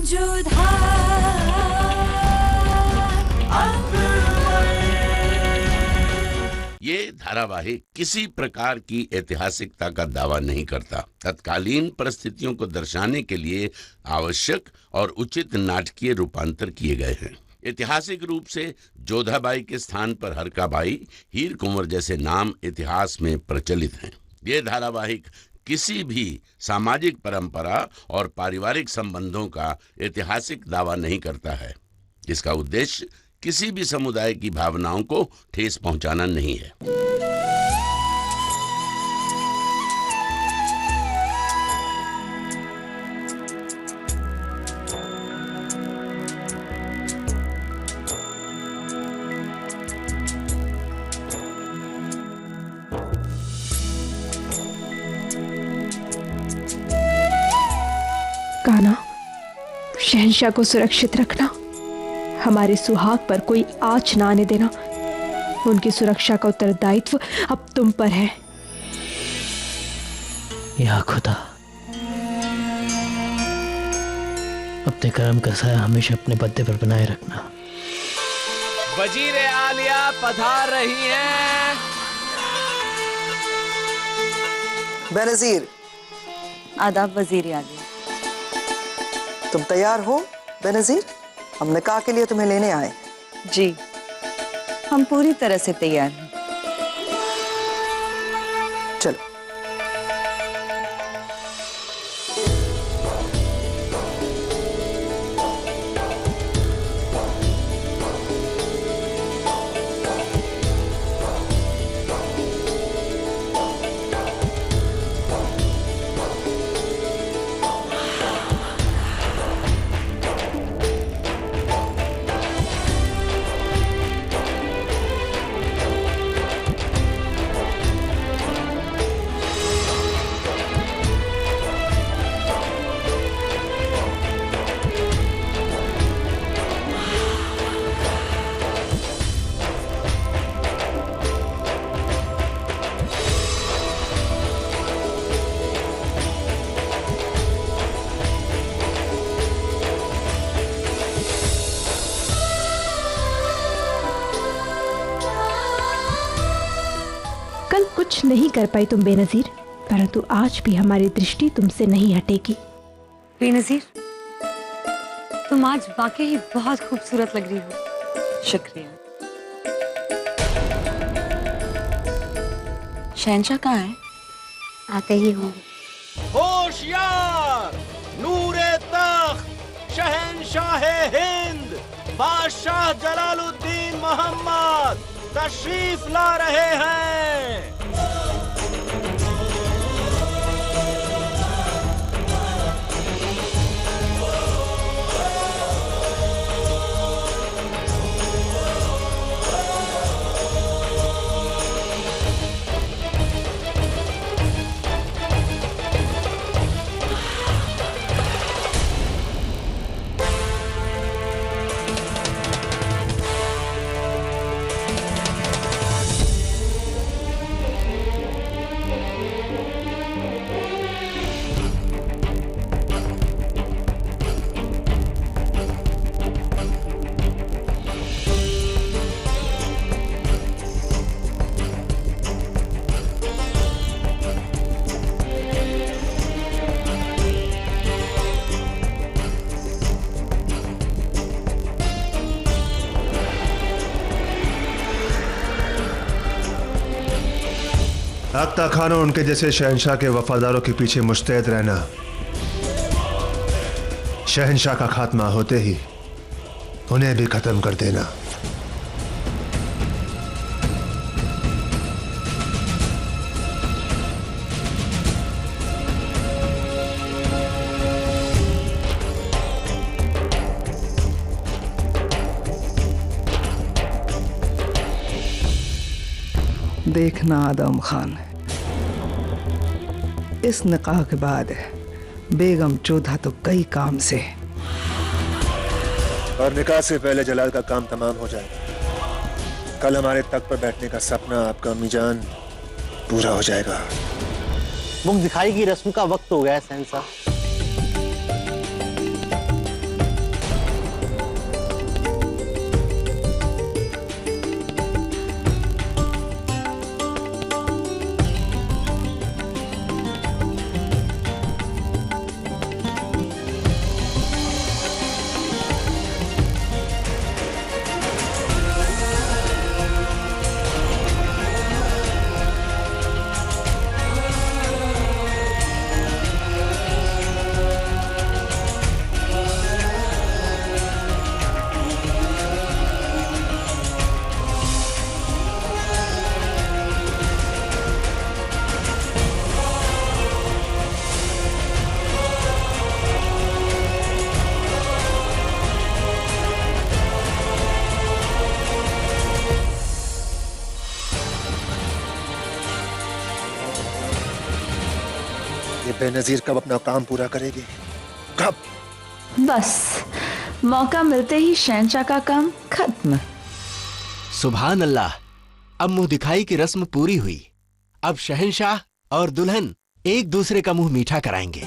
जोधा ये धारावाहिक किसी प्रकार की ऐतिहासिकता का दावा नहीं करता। तत्कालीन परिस्थितियों को दर्शाने के लिए आवश्यक और उचित नाटकीय रूपांतर किए गए हैं। ऐतिहासिक रूप से जोधाबाई के स्थान पर हरकाबाई, हीर कुंवर जैसे नाम इतिहास में प्रचलित हैं। ये धारावाहिक किसी भी सामाजिक परंपरा और पारिवारिक संबंधों का ऐतिहासिक दावा नहीं करता है। इसका उद्देश्य किसी भी समुदाय की भावनाओं को ठेस पहुंचाना नहीं है। कान्हा, शहंशाह को सुरक्षित रखना, हमारे सुहाग पर कोई आँच ना आने देना। उनकी सुरक्षा का उत्तरदायित्व अब तुम पर है। या खुदा, अपने कर्म का साया हमेशा अपने बद्दे पर बनाए रखना। वजीर आलिया पधार रही हैं। बेनजीर। आदाब वजीर आलिया। तुम तैयार हो बेनजीर? हम निकाह के लिए तुम्हें लेने आए। जी, हम पूरी तरह से तैयार हैं। चलो। कुछ नहीं कर पाई तुम बेनजीर, परंतु आज भी हमारी दृष्टि तुमसे नहीं हटेगी। बेनजीर, तुम आज वाकई बहुत खूबसूरत लग रही हो। शुक्रिया। शहंशाह कहाँ है? आते ही होंगे। होशियार, नूरे तख्त, शहंशाह हिंद, बादशाह जलालुद्दीन मोहम्मद तशरीफ ला रहे हैं। अख्ता खान और उनके जैसे शहंशाह के वफादारों के पीछे मुस्तैद रहना, शहंशाह का खात्मा होते ही उन्हें भी खत्म कर देना। देखना आदम खान, इस निकाह के बाद बेगम जोधा तो कई काम से, और निकाह से पहले जलाल का काम तमाम हो जाएगा। कल हमारे तख्त पर बैठने का सपना आपका अम्मीजान पूरा हो जाएगा। मुख दिखाई की रस्म का वक्त हो गया है शहंशाह। बेनजीर कब अपना काम पूरा करेगी? कब? बस मौका मिलते ही शहंशाह का काम खत्म। सुभान अल्लाह। अब मुंह दिखाई की रस्म पूरी हुई। अब शहंशाह और दुल्हन एक दूसरे का मुंह मीठा कराएंगे।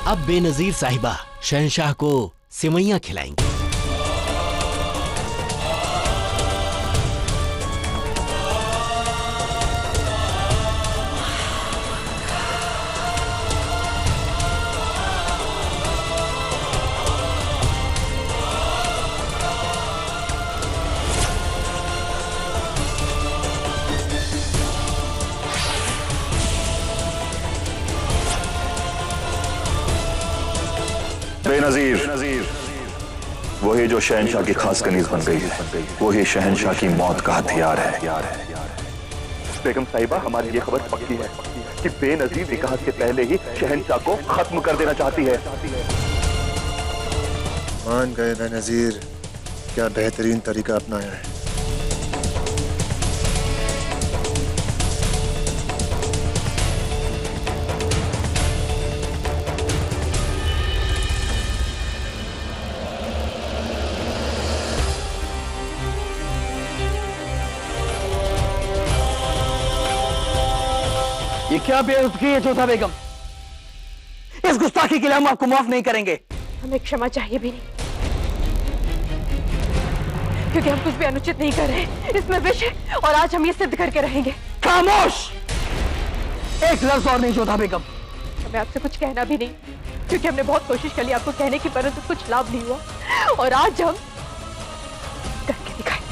अब बेनजीर साहिबा शहंशाह को सिवैयां खिलाएंगी। बेनजीर, वही जो शहंशाह की खास कनीज बन गई है, वही शहंशाह की मौत का हथियार है। बेगम साहिबा, हमारी ये खबर पक्की है कि बेनजीर निकाह से पहले ही शहंशाह को खत्म कर देना चाहती है। मान गए बेनजीर, क्या बेहतरीन तरीका अपनाया है। ये क्या बेवकूफी है जोधा बेगम? इस गुस्ताखी के लिए हम आपको माफ नहीं करेंगे। हमें क्षमा चाहिए भी नहीं, क्योंकि हम कुछ भी अनुचित नहीं कर रहे। इसमें विष है और आज हम ये सिद्ध करके रहेंगे। खामोश! एक लफ्ज और नहीं जोधा बेगम। हमें आपसे कुछ कहना भी नहीं, क्योंकि हमने बहुत कोशिश कर ली आपको कहने की, परंतु कुछ लाभ नहीं हुआ। और आज हम करके दिखाएंगे।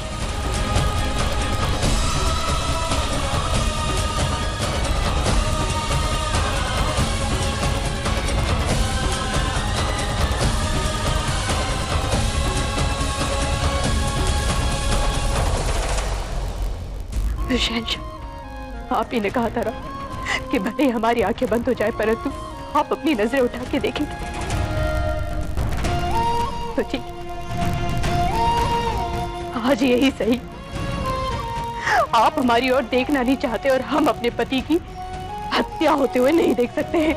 शहंशाह, आप ही ने कहा था कि भले ही हमारी आंखें बंद हो जाए, परंतु आप अपनी नजरें उठा के देखेंगे। तो ठीक, आज यही सही। आप हमारी ओर देखना नहीं चाहते और हम अपने पति की हत्या होते हुए नहीं देख सकते हैं।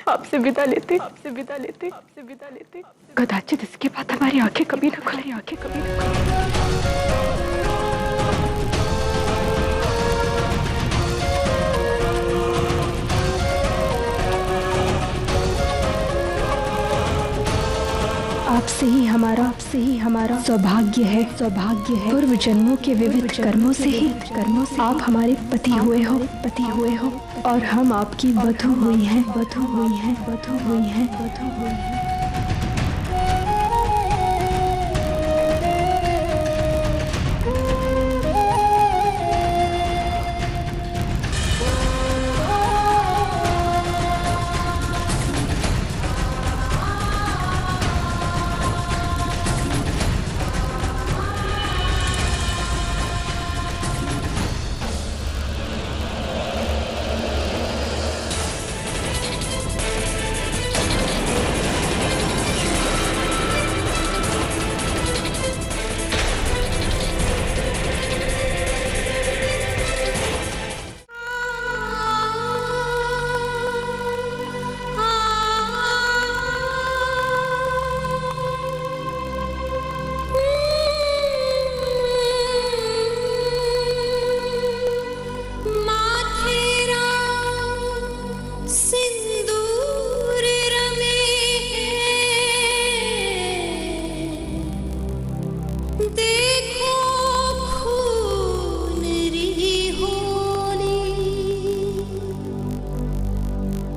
आपसे विदा लेते कदाचित इसके बाद हमारी आंखें कभी न खुले। आपसे ही हमारा सौभाग्य है। पूर्व जन्मों के विविध कर्मों से आप हमारे पति हुए हो और हम आपकी वधू हुई हैं।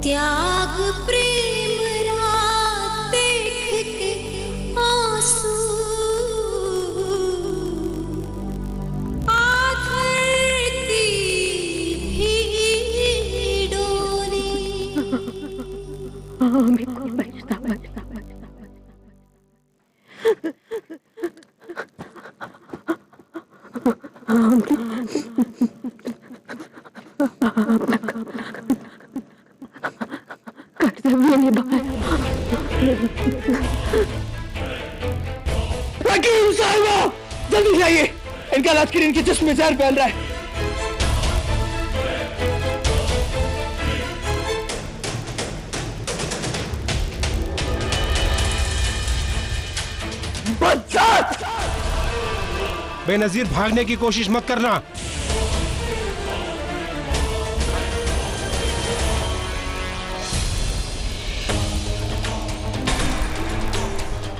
त्याग प्रेम रात देख के आंसू आधरती भी डोली। हमें कोई बचता बचता कर्तव्य निभाया। हकीम साहिबा, जल्दी जाइए, इनका लाशकिन इनके जिस्म में जहर फैल रहा है। बेनजीर, भागने की कोशिश मत करना।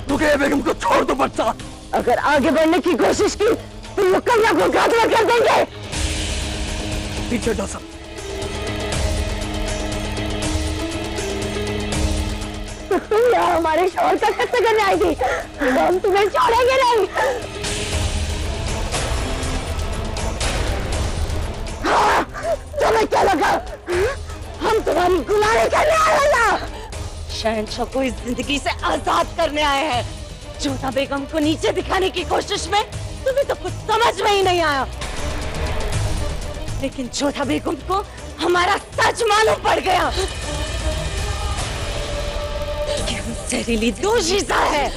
रुकैया बेगम को छोड़ दो बच्चा। अगर आगे बढ़ने की कोशिश की तो मुकम्मल को खात्मा कर देंगे। पीछे हटो सब। यहाँ हमारे शोहर का कत्ल करने आई थी, हम तुम्हें छोड़ेंगे नहीं। हाँ, तुम्हें क्या लगा हम तुम्हारी गुलामी करने आए ना? शहंशाह को इस जिंदगी से आजाद करने आए हैं। जोधा बेगम को नीचे दिखाने की कोशिश में तुम्हें तो कुछ समझ में ही नहीं आया। लेकिन जोधा बेगम को हमारा सच मालूम पड़ गया कि हम जहरीली दोषीजा है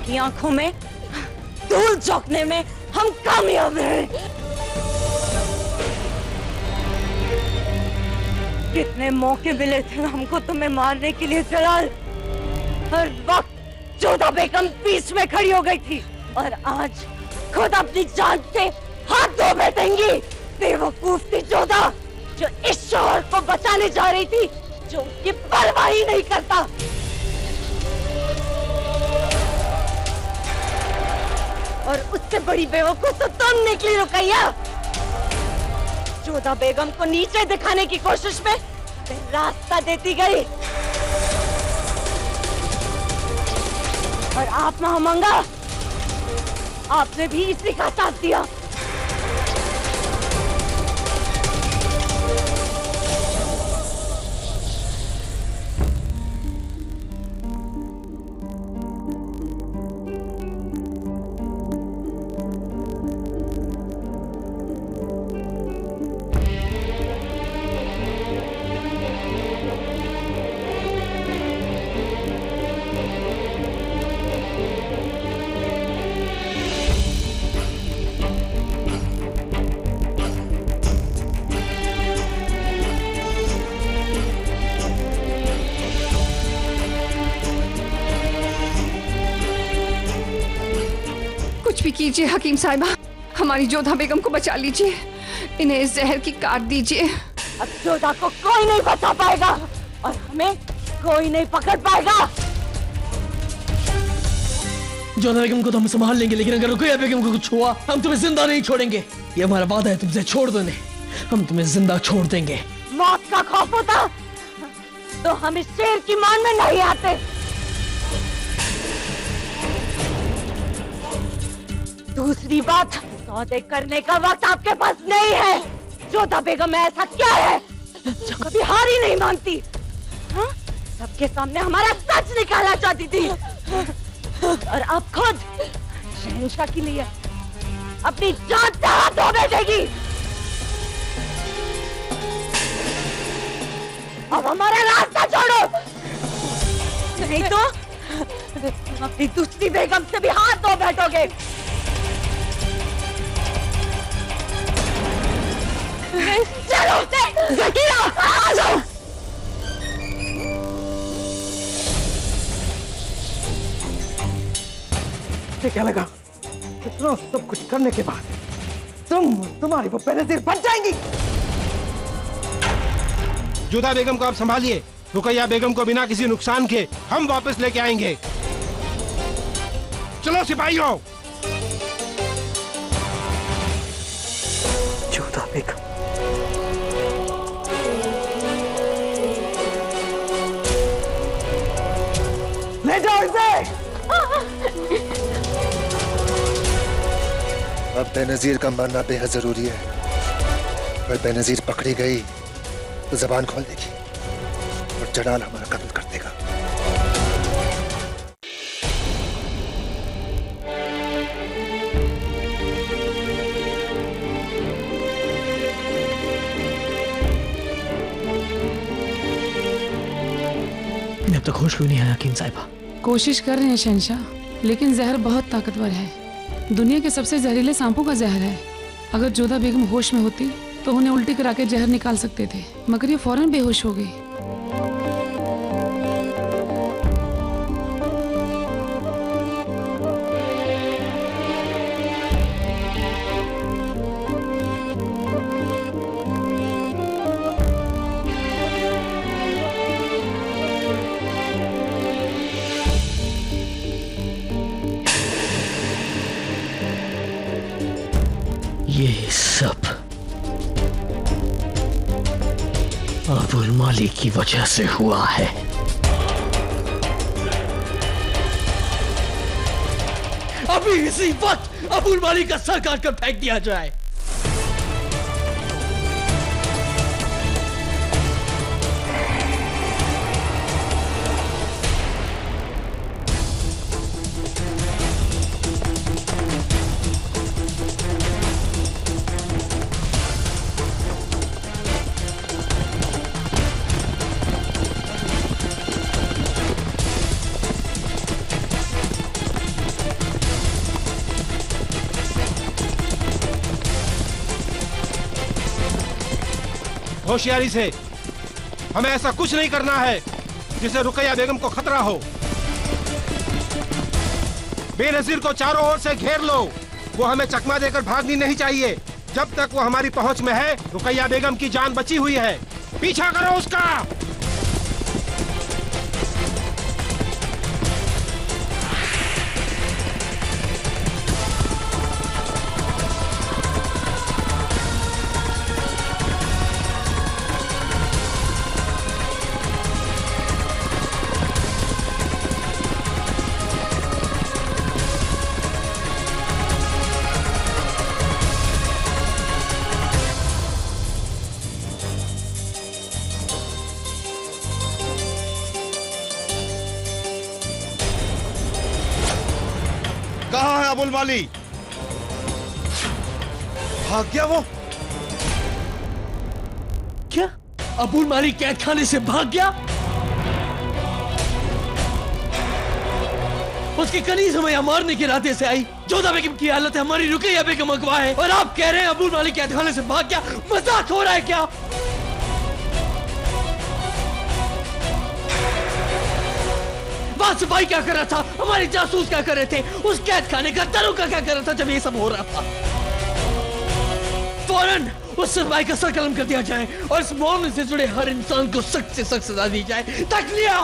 की आंखों में धूल झोंकने में हम कामयाब हैं। कितने मौके मिले थे हमको तुम्हें मारने के लिए जलाल, हर वक्त जोधा बेगम बीच में खड़ी हो गई थी और आज खुद अपनी जान से हाथ धो बैठेंगी। बेवकूफ थी जोधा, जो इस शोहर को बचाने जा रही थी, जो उसकी परवाह ही नहीं करता। और उससे बड़ी बेवकूफ तो तुम निकली रुकैया। जोधा बेगम को नीचे दिखाने की कोशिश में रास्ता देती गई और आप महामंगा, आपने भी इसी का साथ दिया। कुछ भी कीजिए हकीम साहिबा, हमारी जोधा बेगम को बचा लीजिए, इन्हें इस जहर की काट दीजिए। अब जोधा को कोई नहीं बचा पाएगा और हमें कोई नहीं पकड़ पाएगा। जोधा बेगम को तो हम संभाल लेंगे, लेकिन अगर रुकैया बेगम को कुछ हुआ हम तुम्हें जिंदा नहीं छोड़ेंगे। ये हमारा वादा है तुमसे, छोड़ दो इन्हें, हम तुम्हें जिंदा छोड़ देंगे। मौत का खौफ होता तो हम इस शेर की मान में नहीं आते। दूसरी बात, सौदे करने का वक्त आपके पास नहीं है। जोधा बेगम ऐसा क्या है जो कभी हार ही नहीं मानती? हाँ? सबके सामने हमारा सच निकालना चाहती थी और अब खुद शहंशाह के लिए अपनी जान से हाथ धो बैठेगी। अब हमारा रास्ता छोड़ो, नहीं तो अपनी दूसरी बेगम से भी हाथ धो बैठोगे। चलो ज़कीरा, आ जाओ। क्या लगा इतना सब कुछ करने के बाद तुम्हारी वो बेनज़ीर बच जाएंगी? जोधा बेगम को आप संभालिए, रुकैया बेगम को बिना किसी नुकसान के हम वापस लेके आएंगे। चलो सिपाहियों। जोधा बेगम अब बेनजीर का मरना बेहद जरूरी है। अगर बेनजीर पकड़ी गई तो जबान खोल देगी और जलाल हमारा कत्ल कर देगा। अब तक होश क्यों नहीं आया हकीम साहिबा? कोशिश कर रहे हैं शहंशाह, लेकिन जहर बहुत ताकतवर है। दुनिया के सबसे जहरीले सांपों का जहर है। अगर जोधा बेगम होश में होती तो उन्हें उल्टी करा के जहर निकाल सकते थे, मगर ये फौरन बेहोश हो गई। ये सब अबुल मालिक की वजह से हुआ है। अभी इसी वक्त अबुल मालिक का सर काट कर फेंक दिया जाए। होशियारी से, हमें ऐसा कुछ नहीं करना है जिससे रुकैया बेगम को खतरा हो। बेनजीर को चारों ओर से घेर लो। वो हमें चकमा देकर भागनी नहीं चाहिए। जब तक वो हमारी पहुंच में है, रुकैया बेगम की जान बची हुई है। पीछा करो उसका। कहाँ है अबुल माली? भाग गया वो? क्या अबुल माली कैद खाने से भाग गया? उसकी कनीज हमें यहाँ मारने के इरादे से आई। जोधा बेगम की हालत है, हमारी रुकैया बेगम अगवा है, और आप कह रहे हैं अबुल माली कैद खाने से भाग गया? मजाक हो रहा है क्या? सिपाही क्या कर रहा था? हमारे जासूस क्या कर रहे थे? उस कैद खाने का दरोगा क्या कर रहा था जब ये सब हो रहा था? फौरन उस सिपाही का सर कलम कर दिया जाए और इस मामले से जुड़े हर इंसान को सख्त से सख्त सजा दी जाए। तकलिया!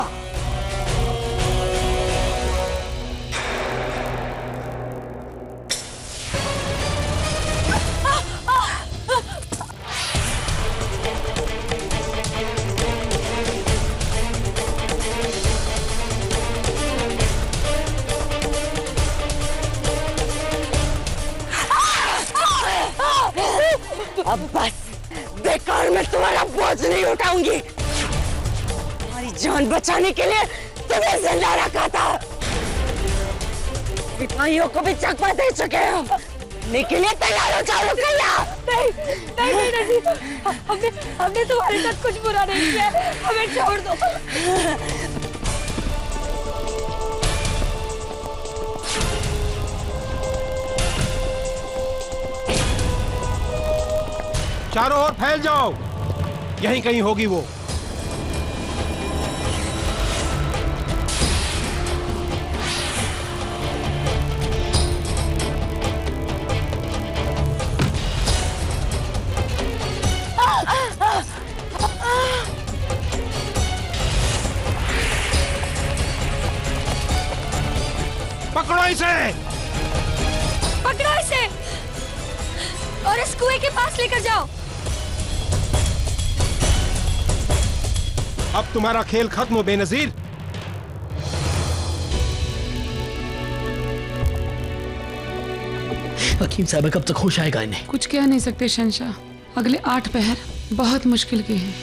अब बस, बेकार में तुम्हारा बोझ नहीं उठाऊंगी। तुम्हारी जान बचाने के लिए तुम्हें जिंदा रखा था। सिपाहियों को भी चकमा दे चुके हो। के लिए तैयार हो जाओ रुकैया। नहीं नजीर, हमने तुम्हारे साथ कुछ बुरा नहीं किया, हमें छोड़ दो। चारों ओर फैल जाओ, यहीं कहीं होगी वो। पकड़ो इसे, पकड़ो इसे और इस कुएं के पास लेकर जाओ। अब तुम्हारा खेल खत्म हो बेनजीर। हकीम साहब कब तक होश आएगा इन्हें? कुछ कह नहीं सकते शहंशाह, अगले 8 पहर बहुत मुश्किल के हैं।